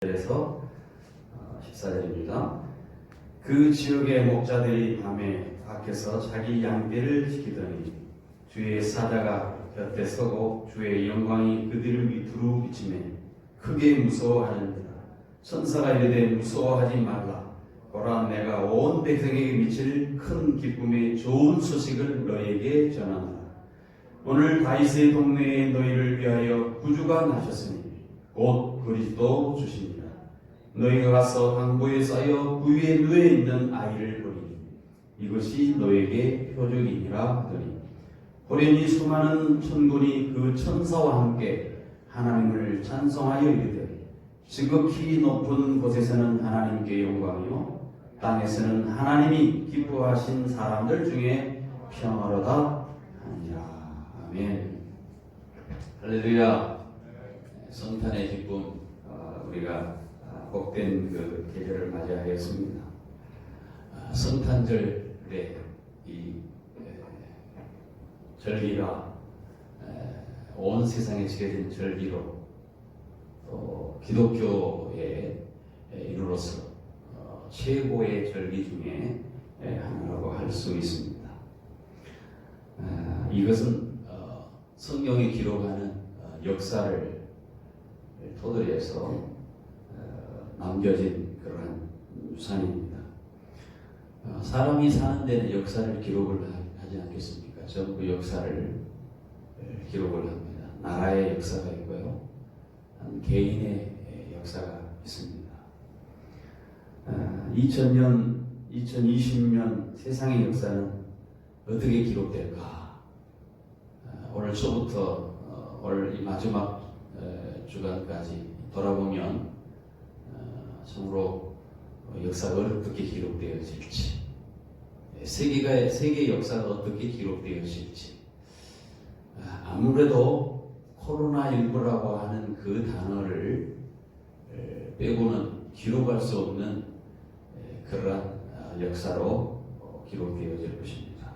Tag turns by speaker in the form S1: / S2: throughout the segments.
S1: 에서 14절입니다. 그 지역의 목자들이 밤에 밖에서 자기 양떼를 지키더니 주의 사자가 곁에 서고 주의 영광이 그들을 밑으로 비치매 크게 무서워하는지라. 천사가 이르되 무서워하지 말라. 보라, 내가 온 백성에게 미칠 큰 기쁨의 좋은 소식을 너희에게 전하노라. 오늘 다윗의 동네에 너희를 위하여 구주가 나셨으니 곧 그리스도 주시니라. 너희가 가서 강보에 쌓여 구유에 누워 있는 아이를 보리니 이것이 너에게 표적이니라 하더니 호련히 수많은 천군이 그 천사와 함께 하나님을 찬송하여 이르되 지극히 높은 곳에서는 하나님께 영광이요 땅에서는 하나님이 기뻐하신 사람들 중에 평화로다 하니라. 아멘. 할렐루야. 성탄의 기쁨, 우리가 복된 그 계절을 맞이하였습니다. 성탄절의 이 절기가 온 세상에 지켜진 절기로 또 기독교의 이로서 최고의 절기 중에 하나라고 할 수 있습니다. 이것은 성경이 기록하는 역사를 토대로해서 남겨진 그러한 유산입니다. 사람이 사는 데는 역사를 기록을 하지 않겠습니까? 전부 역사를 기록을 합니다. 나라의 역사가 있고요, 한 개인의 역사가 있습니다. 2000년, 2020년 세상의 역사는 어떻게 기록될까? 오늘 초부터 올 이 마지막 주간까지 돌아보면 참으로 역사가 어떻게 기록되어질지, 세계 역사가 어떻게 기록되어질지, 아무래도 코로나19라고 하는 그 단어를 빼고는 기록할 수 없는 그러한 역사로 기록되어질 것입니다.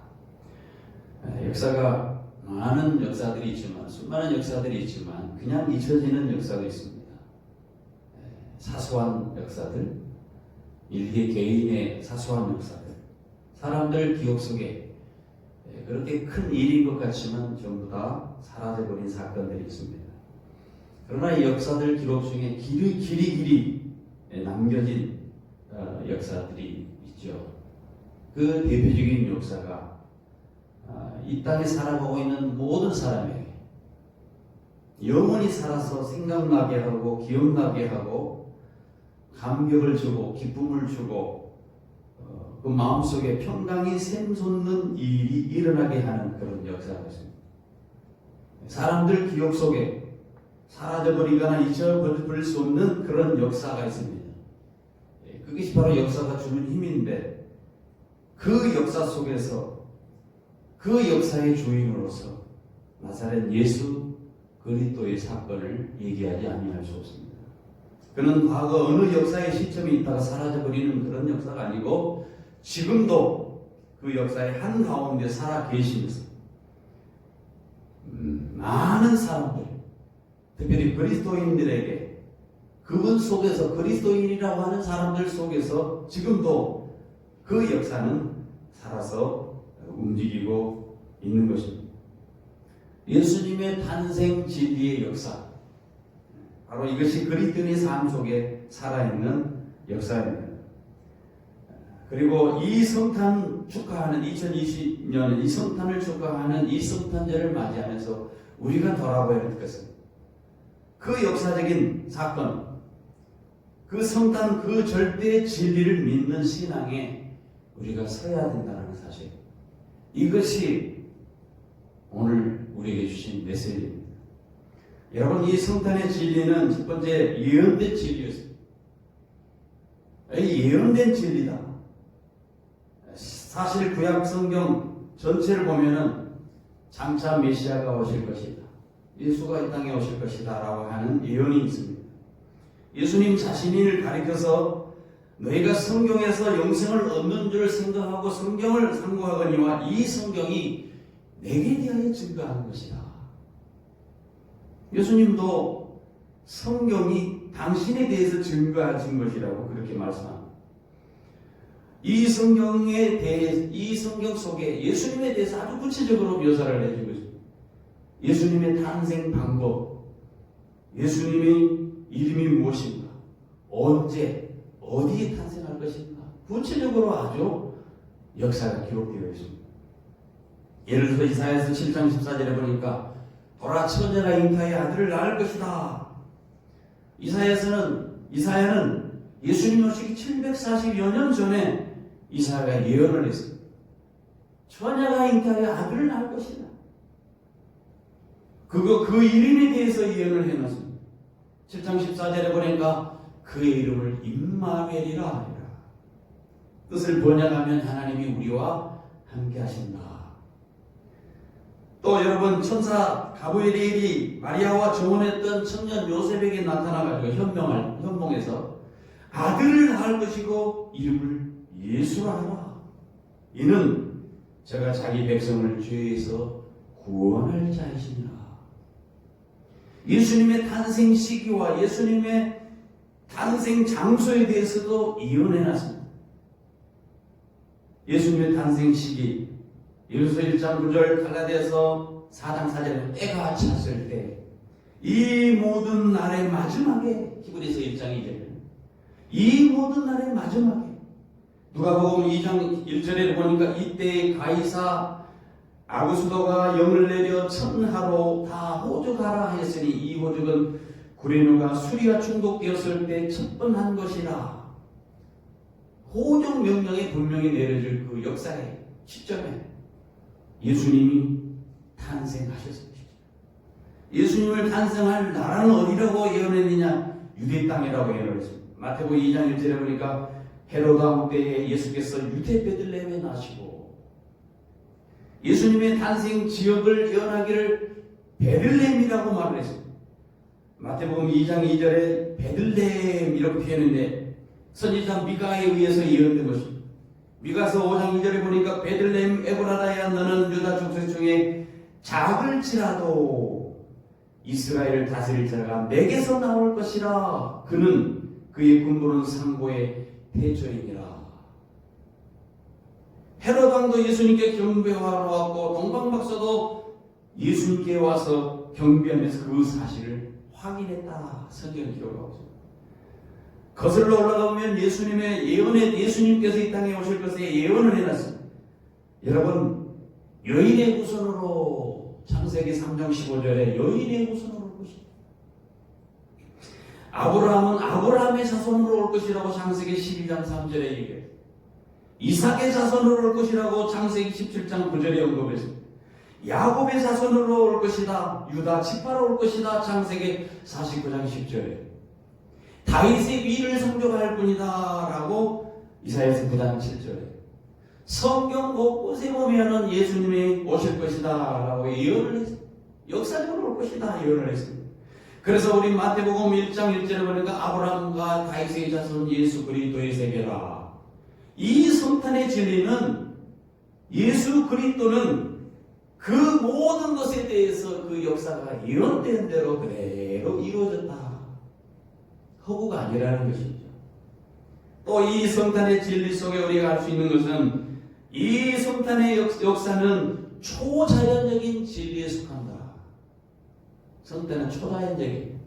S1: 역사가 많은 역사들이 있지만, 수많은 역사들이 있지만 그냥 잊혀지는 역사가 있습니다. 사소한 역사들, 일개 개인의 사소한 역사들, 사람들 기억 속에 그렇게 큰 일인 것 같지만 전부 다 사라져버린 사건들이 있습니다. 그러나 이 역사들 기록 중에 길이 남겨진 역사들이 있죠. 그 대표적인 역사가 이 땅에 살아가고 있는 모든 사람에게 영원히 살아서 생각나게 하고 기억나게 하고 감격을 주고 기쁨을 주고 그 마음속에 평강이 샘솟는 일이 일어나게 하는 그런 역사가 있습니다. 사람들 기억 속에 사라져버리거나 잊어버릴 수 없는 그런 역사가 있습니다. 그것이 바로 역사가 주는 힘인데, 그 역사 속에서 그 역사의 주인으로서 나사렛 예수 그리스도의 사건을 얘기하지 아니할 수 없습니다. 그는 과거 어느 역사의 시점에 있다가 사라져버리는 그런 역사가 아니고 지금도 그 역사의 한가운데 살아 계시면서 많은 사람들, 특별히 그리스도인들에게 그분 속에서 그리스도인이라고 하는 사람들 속에서 지금도 그 역사는 살아서 움직이고 있는 것입니다. 예수님의 탄생 진리의 역사, 바로 이것이 그리스도인의 삶 속에 살아있는 역사입니다. 그리고 이 성탄 축하하는 2020년 이 성탄을 축하하는 이 성탄절을 맞이하면서 우리가 돌아봐야 할 것은 그 역사적인 사건, 그 성탄 그 절대의 진리를 믿는 신앙에 우리가 서야 된다는 사실, 이것이 오늘 우리에게 주신 메시지입니다. 여러분, 이 성탄의 진리는 첫 번째 예언된 진리였습니다. 예언된 진리다. 사실 구약 성경 전체를 보면은 장차 메시아가 오실 것이다, 예수가 이 땅에 오실 것이다 라고 하는 예언이 있습니다. 예수님 자신을 가리켜서 너희가 성경에서 영생을 얻는 줄 생각하고 성경을 상고하거니와 이 성경이 내게 대하여 증거하는 것이다. 예수님도 성경이 당신에 대해서 증거하신 것이라고 그렇게 말씀합니다. 이 성경 속에 예수님에 대해서 아주 구체적으로 묘사를 해준 것입니다. 예수님의 탄생 방법, 예수님의 이름이 무엇인가, 언제, 어디에 탄생할 것인가, 구체적으로 아주 역사가 기록되어 있습니다. 예를 들어 이사야서 7장 14절에 보니까 보라 처녀가 잉타의 아들을 낳을 것이다. 이사야는 예수님 오시기 740여 년 전에 이사야가 예언을 했습니다. 처녀가 잉타의 아들을 낳을 것이다. 그 이름에 대해서 예언을 해놨습니다. 7장 14절에 보니까 그의 이름을 임마누엘이라 하리라. 뜻을 번역하면 하나님이 우리와 함께 하신다. 또 여러분, 천사 가브리엘이 마리아와 정혼했던 청년 요셉에게 나타나가지고 현몽해서 아들을 낳을 것이고 이름을 예수라 하라. 이는 저가 자기 백성을 죄에서 구원할 자이시니라. 예수님의 탄생 시기와 예수님의 탄생 장소에 대해서도 예언해놨습니다. 예수님의 탄생 시기, 에베소 1장 9절, 갈라디아서 4장 4절에 때가 찼을 때, 이 모든 날의 마지막에, 히브리서 1장 2절, 이 모든 날의 마지막에, 누가복음 2장 1절에 보니까 이때 가이사 아구스도가 영을 내려 천하로 다 호죽하라 했으니 이 호죽은 구레누가 수리와 충독되었을 때 첫 번 한 것이라. 호죽 명령이 분명히 내려질 그 역사의 시점에 예수님이 탄생하셨습니다. 예수님을 탄생할 나라는 어디라고 예언했느냐? 유대 땅이라고 예언했습니다. 마태복음 2장 1절에 보니까 헤로드 왕 때에 예수께서 유대 베들레헴에 나시고 예수님의 탄생 지역을 예언하기를 베들레헴이라고 말을 했습니다. 마태복음 2장 2절에 베들레헴 이렇게 표현했는데 선지자 미가에 의해서 예언된 것입니다. 미가서 5장 2절에 보니까 베들레헴 에브라다야 너는 유다 족속 중에 작을지라도 이스라엘을 다스릴 자가 내게서 나올 것이라. 그는 그의 군부는 상고의 태초이니라. 헤롯 왕도 예수님께 경배하러 왔고 동방박사도 예수님께 와서 경배하면서 그 사실을 확인했다. 성경을 기록하고 있습니다. 거슬러 올라가면 예수님께서 이 땅에 오실 것에 예언을 해놨습니다. 여러분, 여인의 후손으로 창세기 3장 15절에 여인의 후손으로 올 것이다. 아브라함은 아브라함의 자손으로 올 것이라고 창세기 12장 3절에 얘기해요. 이삭의 자손으로 올 것이라고 창세기 17장 9절에 언급했습니다. 야곱의 자손으로 올 것이다. 유다 지파로 올 것이다. 창세기 49장 10절에 다윗의 위를 상속할 뿐이다 라고 이사야서 9장 7절에 성경 곳곳에 보면은 예수님이 오실 것이다 라고 예언을 했습니다. 역사적으로 올 것이다 예언을 했습니다. 그래서 우리 마태복음 1장 1절에 보니까 아브라함과 다윗의 자손 예수 그리스도의 세계라. 이 성탄의 진리는 예수 그리스도는 그 모든 것에 대해서 그 역사가 예언된 대로 그대로 이루어졌다. 허구가 아니라는 것이죠. 또 이 성탄의 진리 속에 우리가 알 수 있는 것은 이 성탄의 역사는 초자연적인 진리에 속한다. 성탄은 초자연적인.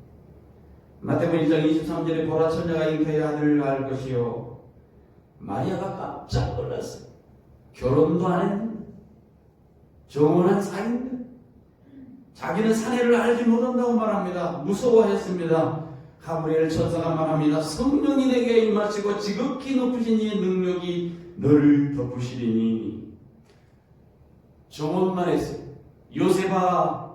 S1: 마태복음 1장 23절에 보라 처녀가 잉타의 아들을 낳을 것이요. 마리아가 깜짝 놀랐어요. 결혼도 안 했는데 정혼한 사이인데 자기는 사내를 알지 못한다고 말합니다. 무서워했습니다. 가브리엘 천사가 말합니다. 성령이 내게 임하시고 지극히 높으신 이의 능력이 너를 덮으시리니. 정혼만 했어요. 요셉아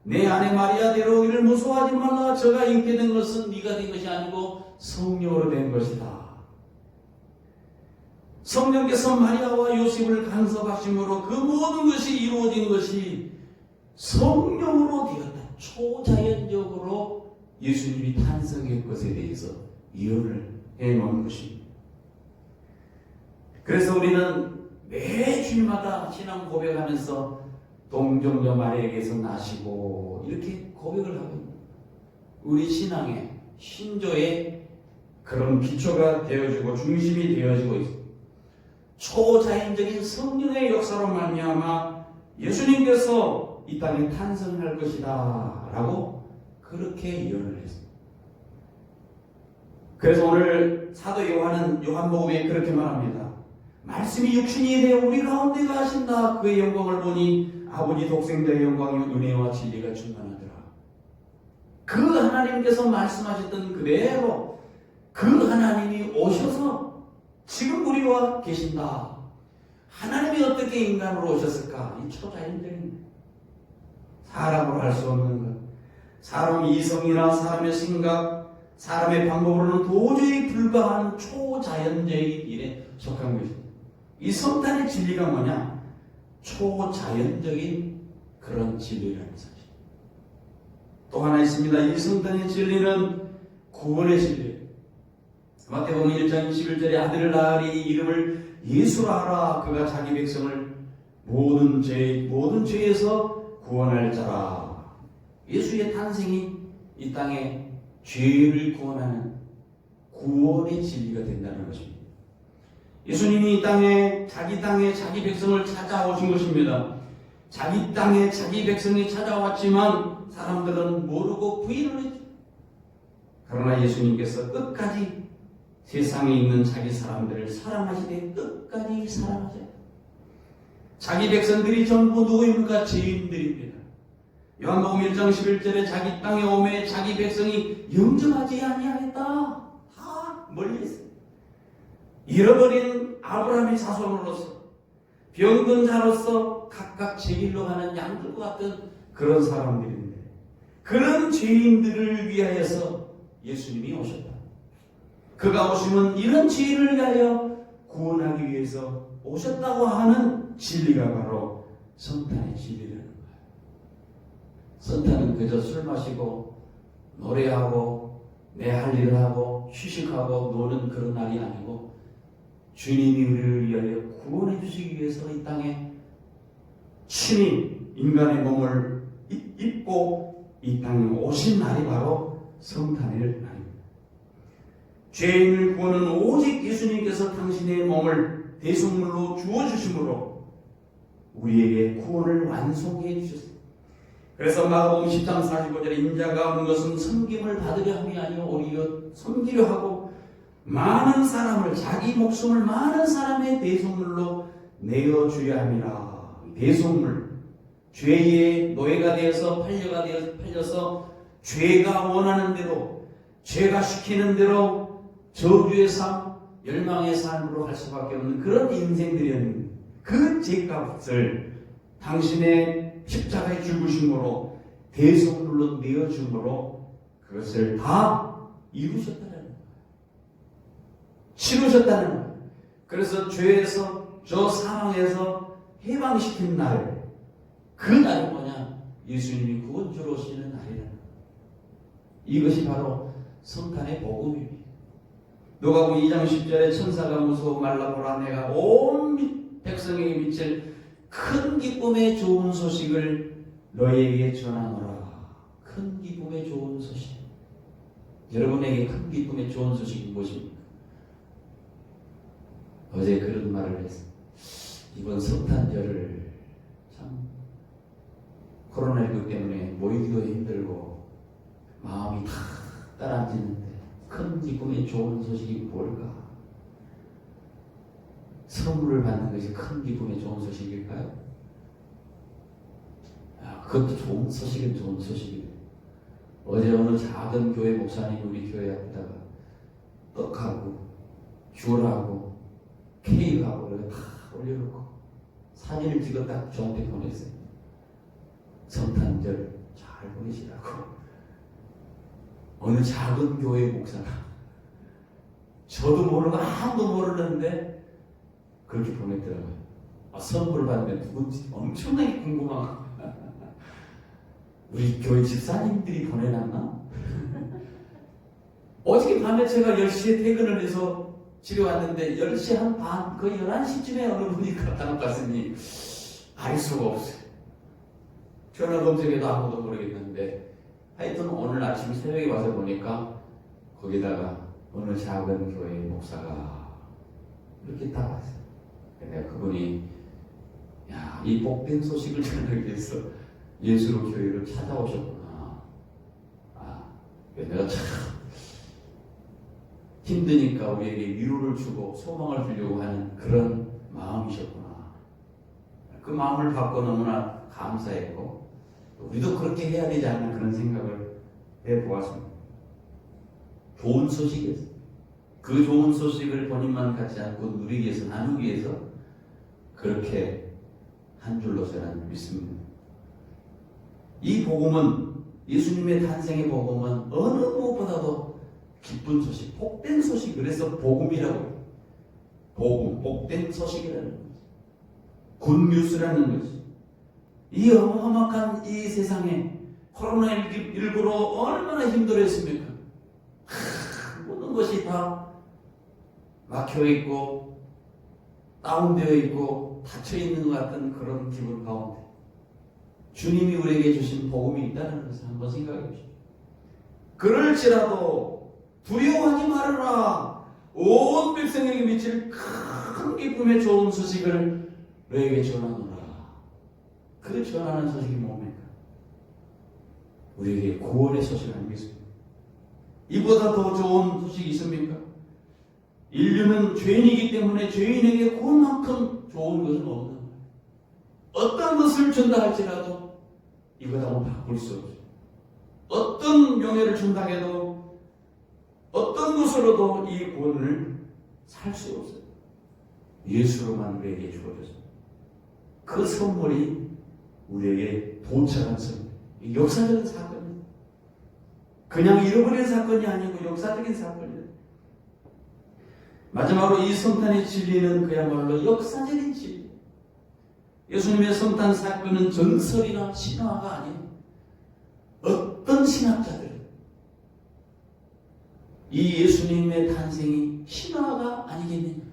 S1: 내 아내 마리아 데려오기를 무서워하지 말라. 저가 잉태 된 것은 네가 된 것이 아니고 성령으로 된 것이다. 성령께서 마리아와 요셉을 간섭하심으로 그 모든 것이 이루어진 것이 성령으로 되었다. 초자연적으로 예수님이 탄생할 것에 대해서 예언을 해놓은 것입니다. 그래서 우리는 매 주일마다 신앙 고백하면서 동정녀 마리아에게서 나시고 이렇게 고백을 하고 있습니다. 우리 신앙에 신조의 그런 기초가 되어지고 중심이 되어지고 있습니다. 초자연적인 성령의 역사로 말미암아 예수님께서 이 땅에 탄생할 것이다 라고 그렇게 예언을 했습니다. 그래서 오늘 사도 요한은 요한복음에 그렇게 말합니다. 말씀이 육신이 되어 우리 가운데 가신다. 그의 영광을 보니 아버지 독생자의 영광이 은혜와 진리가 충만하더라. 그 하나님께서 말씀하셨던 그대로 그 하나님이 오셔서 지금 우리와 계신다. 하나님이 어떻게 인간으로 오셨을까? 이 초자연적인 사람으로 할 수 없는 것, 사람의 이성이나 사람의 생각, 사람의 방법으로는 도저히 불가한 초자연적인 일에 속한 것입니다. 이 성탄의 진리가 뭐냐? 초자연적인 그런 진리라는 사실. 또 하나 있습니다. 이 성탄의 진리는 구원의 진리. 마태복음 1장 21절에 아들을 낳으리 이름을 예수라 하라. 그가 자기 백성을 모든 죄에서 구원할 자라. 예수의 탄생이 이 땅에 죄를 구원하는 구원의 진리가 된다는 것입니다. 예수님이 이 땅에 자기 백성을 찾아오신 것입니다. 자기 땅에 자기 백성이 찾아왔지만 사람들은 모르고 부인을 했죠. 그러나 예수님께서 끝까지 세상에 있는 자기 사람들을 사랑하시되 끝까지 사랑하세요. 자기 백성들이 전부 누구입니까? 죄인들입니다. 요한복음 1장 11절에 자기 땅에 오매 자기 백성이 영접하지 아니하였다. 다 멀리 있어요. 잃어버린 아브라함의 자손으로서 병든 자로서 각각 제 길로 가는 양들과 같은 그런 사람들인데 그런 죄인들을 위하여서 예수님이 오셨다. 그가 오시면 이런 죄인을 위하여 구원하기 위해서 오셨다고 하는 진리가 바로 성탄의 진리라는 거예요. 성탄은 그저 술 마시고 노래하고 내 할 일을 하고 휴식하고 노는 그런 날이 아니고 주님이 우리를 위하여 구원해 주시기 위해서 이 땅에 친히 인간의 몸을 입고 이 땅에 오신 날이 바로 성탄의 날입니다. 죄인을 구원은 오직 예수님께서 당신의 몸을 대속물로 주어주심으로 우리에게 구원을 완성해 주셨습니다. 그래서 마가복음 10장 45절에 인자가 온 것은 섬김을 받으려 함이 아니요 오히려 섬기려 하고 많은 사람을 자기 목숨을 많은 사람의 대속물로 내어주려 함이라. 대속물, 죄의 노예가 되어서 팔려서 죄가 원하는 대로 죄가 시키는 대로 저주의 삶, 열망의 삶으로 할 수밖에 없는 그런 인생들이었는데 그 죄값을 당신의 십자가의 죽으심으로 대속물로 내어줌으로 그것을 다 이루셨다는 거예요. 치루셨다는 거예요. 그래서 죄에서 저 사망에서 해방시킨 날, 그 날이 뭐냐? 예수님이 구원주로 오시는 날이라는 거예요. 이것이 바로 성탄의 복음입니다. 누가복음 2장 10절에 천사가 무서워 말라보라 내가 온 백성에게 미칠 큰 기쁨의 좋은 소식을 너희에게 전하노라. 큰 기쁨의 좋은 소식. 여러분에게 큰 기쁨의 좋은 소식이 무엇입니까? 어제 그런 말을 했어요. 이번 성탄절을 참 코로나19 때문에 모이기도 힘들고 마음이 다 따라앉는데 큰 기쁨의 좋은 소식이 뭘까? 선물을 받는 것이 큰 기쁨의 좋은 소식일까요? 그것도 좋은 소식은 좋은 소식이에요. 어제 어느 작은 교회 목사님 우리 교회 앞에다가 떡하고 귤하고 케이크하고 이렇게 다 올려놓고 사진을 찍어 딱 저한테 보냈어요. 성탄절 잘 보내시라고. 어느 작은 교회 목사가 저도 모르고 아무도 모르는데 그렇게 보냈더라고요. 선물을 받으면 누군지 엄청나게 궁금하고 우리 교회 집사님들이 보내놨나? 어저께 밤에 제가 10시에 퇴근을 해서 집에 왔는데 10시 한 반, 거의 11시쯤에 어느 분이 갖다 놓고 갔으니 알 수가 없어요. 전화 검색해도 아무도 모르겠는데 하여튼 오늘 아침 새벽에 와서 보니까 거기다가 어느 작은 교회 목사가 이렇게 딱 왔어요. 내가 그분이 야, 이 복된 소식을 전하기 위해서 예수로 교회를 찾아오셨구나. 아, 내가 참 힘드니까 우리에게 위로를 주고 소망을 주려고 하는 그런 마음이셨구나. 그 마음을 받고 너무나 감사했고 우리도 그렇게 해야 되지 않나 그런 생각을 해보았습니다. 좋은 소식이었어요. 그 좋은 소식을 본인만 갖지 않고 누리기 위해서, 나누기 위해서 그렇게 한 줄로 저는 믿습니다. 이 복음은, 예수님의 탄생의 복음은 어느 무엇보다도 기쁜 소식, 복된 소식, 그래서 복음이라고 해요. 복음, 복된 소식이라는 거지. 굿뉴스라는 거지. 이 어마어마한 이 세상에 코로나19로 얼마나 힘들었습니까? 모든 것이 다 막혀있고 다운되어 있고 닫혀있는 것 같은 그런 기분 가운데 주님이 우리에게 주신 복음이 있다는 것을 한번 생각해 보십시오. 그럴지라도 두려워하지 말아라. 온 백성에게 미칠 큰 기쁨의 좋은 소식을 너에게 전하노라. 그 전하는 소식이 뭡니까? 우리에게 구원의 소식 아니겠습니까? 이보다 더 좋은 소식이 있습니까? 인류는 죄인이기 때문에 죄인에게 구원만큼 좋은 것은 없는 거예요. 어떤 것을 준다 할지라도 이보다는 바꿀 수 없어요. 어떤 명예를 준다 해도 어떤 것으로도 이 구원을 살 수 없어요. 예수로만 우리에게 주어졌습니다. 그 선물이 우리에게 도착한 선물. 역사적인 사건입니다. 그냥 잃어버린 사건이 아니고 역사적인 사건이에요. 마지막으로 이 성탄의 진리는 그야말로 역사적인 진리. 예수님의 성탄 사건은 전설이나 신화가 아니에요. 어떤 신학자들은 이 예수님의 탄생이 신화가 아니겠느냐,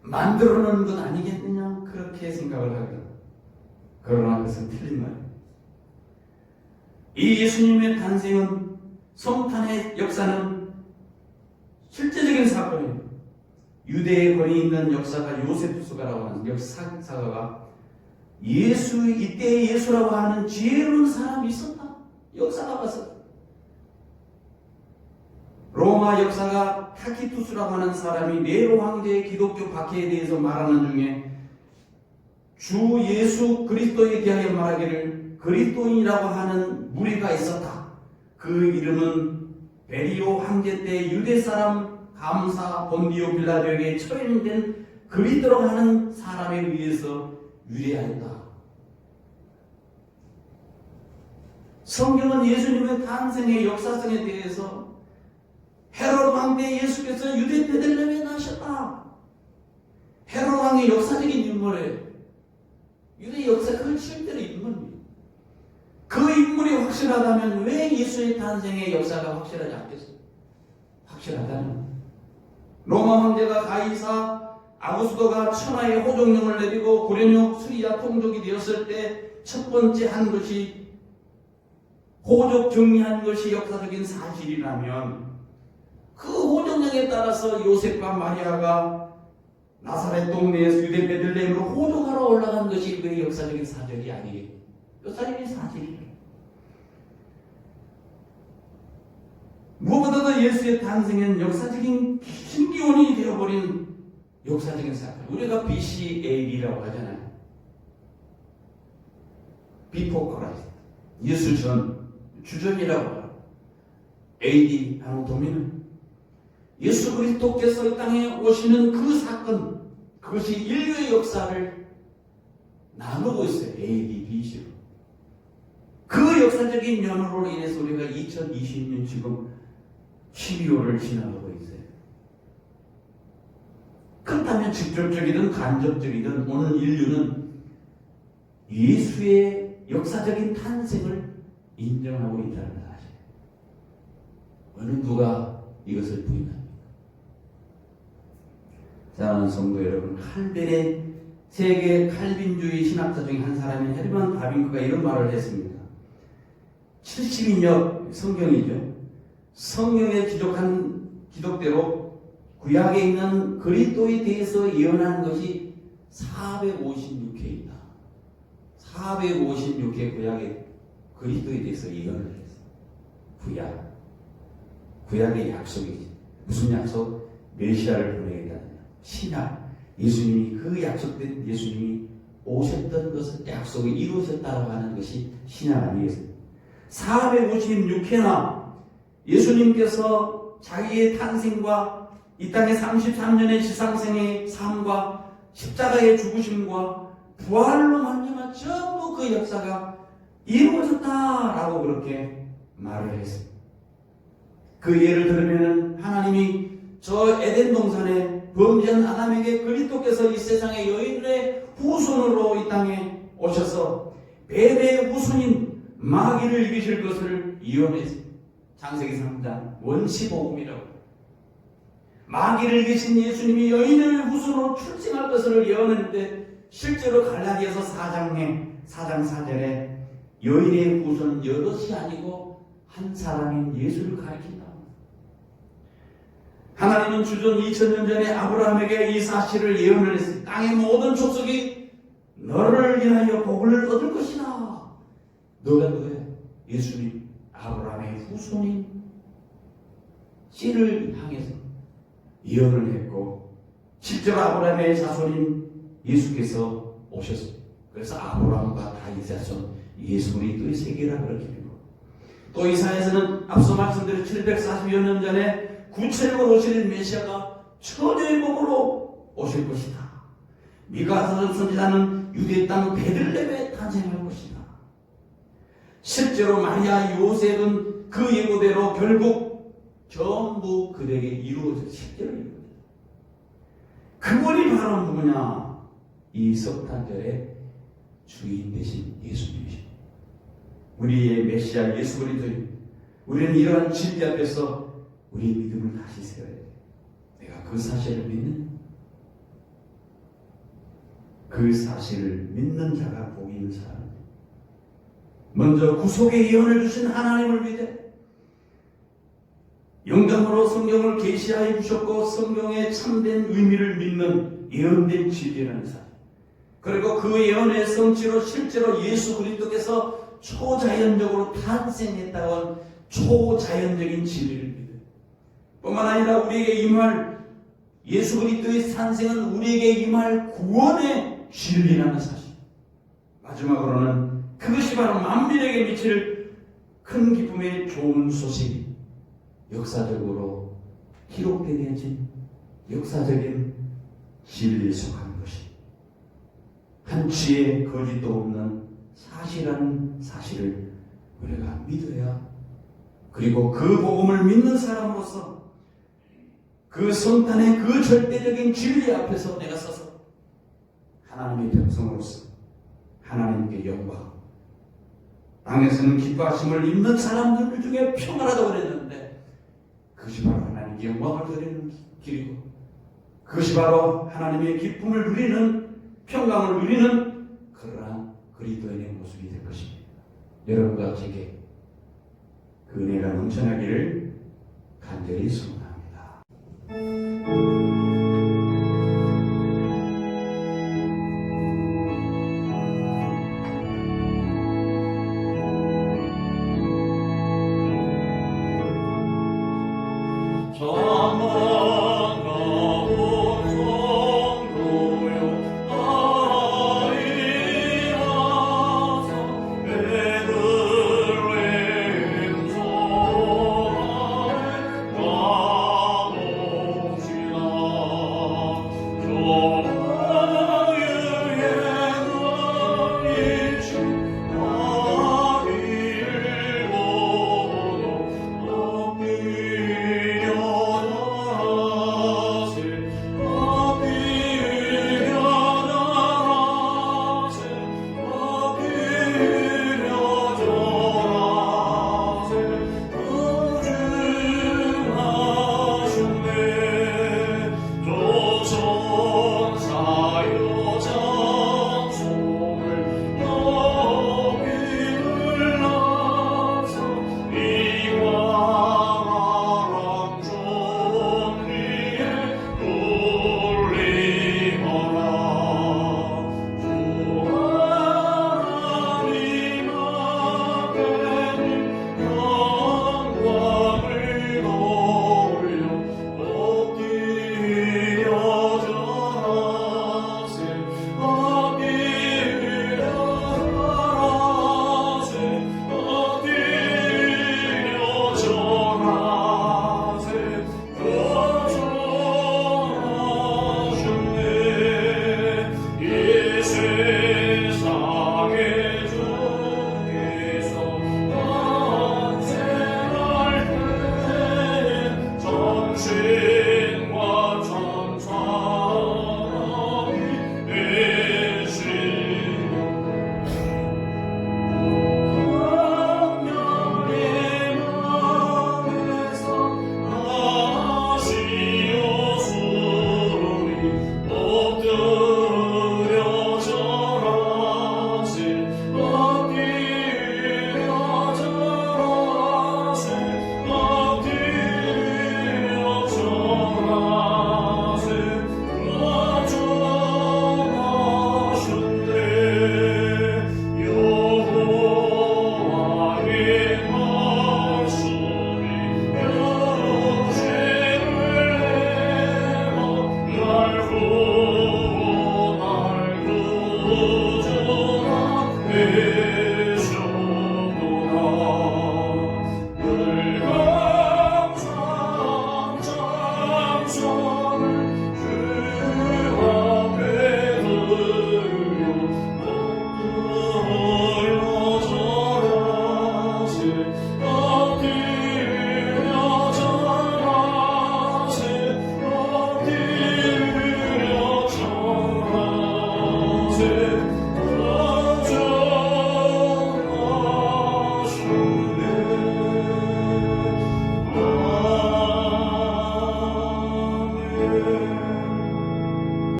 S1: 만들어 놓은 것 아니겠느냐, 그렇게 생각을 하거든요. 그러나 그것은 틀린 말이에요. 이 예수님의 탄생은, 성탄의 역사는 실제적인 사건입니다. 유대에 권위 있는 역사가 요세푸스가라고 하는 역사사가가 이때의 예수라고 하는 지혜로운 사람이 있었다. 역사가 봤었다. 로마 역사가 타키투스라고 하는 사람이 네로 황제의 기독교 박해에 대해서 말하는 중에 주 예수 그리스도에 대하여 말하기를 그리스도인이라고 하는 무리가 있었다. 그 이름은 베리오 황제 때 유대 사람 감사 본디오 빌라도에게 처형된 그리스도라고 하는 사람에 의해서 유래하였다. 성경은 예수님의 탄생의 역사성에 대해서 헤롯 왕 때 예수께서 유대 베들레헴에 나셨다. 헤롯 왕의 역사적인 인물이에요. 유대 역사, 그건 실제로 인물입니다. 그 인물이 확실하다면 왜 예수의 탄생의 역사가 확실하지 않겠어요? 확실하다면 로마 황제가 가이사 아구스도가 천하의 호종령을 내리고 고려역 수리아 통족이 되었을 때 첫 번째 한 것이 호족 정리한 것이 역사적인 사실이라면 그 호족령에 따라서 요셉과 마리아가 나사렛 동네에서 유대 베들레헴으로 호족하러 올라간 것이 왜 역사적인 사실이 아니겠어요? 역사적인 사실이에요. 무엇보다도 예수의 탄생은 역사적인 신기원이 되어버린 역사적인 사건. 우리가 BC AD라고 하잖아요. Before Christ. 예수 전, 주전이라고 하죠. AD 하는 도민은 예수 그리스도께서 이 땅에 오시는 그 사건, 그것이 인류의 역사를 나누고 있어요. AD, BC로. 그 역사적인 연호로 인해서 우리가 2020년 지금 12월을 지나가고 있어요. 그렇다면 직접적이든 간접적이든 오늘 인류는 예수의 역사적인 탄생을 인정하고 있다는 사실. 어느 누가 이것을 부인합니까? 사랑하는 성도 여러분, 칼빈의 세계 칼빈주의 신학자 중에 한 사람인 헤르만 바빙크가 이런 말을 했습니다. 70인역 성경이죠. 성경에 기록대로 구약에 있는 그리스도에 대해서 예언한 것이 456회이다. 456회 구약의 그리스도에 대해서 예언을 했어. 구약의 약속이지. 무슨 약속? 메시아를 보내겠다는 신약. 예수님이 그 약속된 예수님이 오셨던 것을 약속이 이루어졌다고 하는 것이 신약 아니겠습니까? 456회나 예수님께서 자기의 탄생과 이 땅의 33년의 지상생의 삶과 십자가의 죽으심과 부활로 말미암아 전부 그 역사가 이루어졌다라고 그렇게 말을 했습니다. 그 예를 들으면 하나님이 저 에덴 동산에 범죄한 아담에게 그리스도께서 이 세상의 여인의 후손으로 이 땅에 오셔서 뱀의 후손인 마귀를 이기실 것을 예언했습니다. 창세기 3장 원시복음이라고. 마귀를 이기신 예수님이 여인의 후손으로 출생할 것을 예언했는데 실제로 갈라디아서 4장 4절에 여인의 후손 여럿이 아니고 한 사람인 예수를 가리킨다. 하나님은 주전 2000년 전에 아브라함에게 이 사실을 예언을 했습니다. 땅의 모든 족속이 너를 인하여 복을 얻을 것이다. 너가 누구야? 예수님, 아브라함의 후손인 씨를 향해서 예언을 했고 실제로 아브라함의 자손인 예수께서 오셨습니다. 그래서 아브라함과 다윗 자손 예수 그리스도의 세계라 그렇게 됩니다. 또 이사야서는 앞서 말씀드린 740여 년 전에 구체적으로 오실 메시아가 처녀의 몸으로 오실 것이다. 미가 선지자는 유대 땅 베들레헴에 탄생할 것이다. 실제로 마리아 요셉은 그 예고대로 결국 전부 그들에게 이루어져 실제로 이루어져. 그분이 바로 누구냐? 이 석탄절의 주인 되신 예수님이십니다. 우리의 메시아 예수 그리스도입니다. 우리는 이러한 진리 앞에서 우리의 믿음을 다시 세워야 돼. 내가 그 사실을 믿는 자가 복이 있는 사람. 먼저 구속의 예언을 주신 하나님을 믿어 영감으로 성경을 계시하여 주셨고 성경의 참된 의미를 믿는 예언된 진리라는 사실. 그리고 그 예언의 성취로 실제로 예수 그리스도께서 초자연적으로 탄생했다고 한 초자연적인 진리를 믿어요. 뿐만 아니라 우리에게 임할 예수 그리스도의 탄생은 우리에게 임할 구원의 진리라는 사실. 마지막으로는 그것이 바로 만민에게 미칠 큰 기쁨의 좋은 소식이 역사적으로 기록되어진 역사적인 진리에 속한 것이 한치의 거짓도 없는 사실이라는 사실을 우리가 믿어야, 그리고 그 복음을 믿는 사람으로서 그 성탄의 그 절대적인 진리 앞에서 내가 서서 하나님의 백성으로서 하나님께 영광, 땅에서는 기뻐하심을 입는 사람들 중에 평안하다고 그랬는데 그것이 바로 하나님께 영광을 드리는 길이고, 그것이 바로 하나님의 기쁨을 누리는, 평강을 누리는 그러한 그리스도인의 모습이 될 것입니다. 여러분과 제게 그 은혜가 넘쳐나기를 간절히 소원합니다.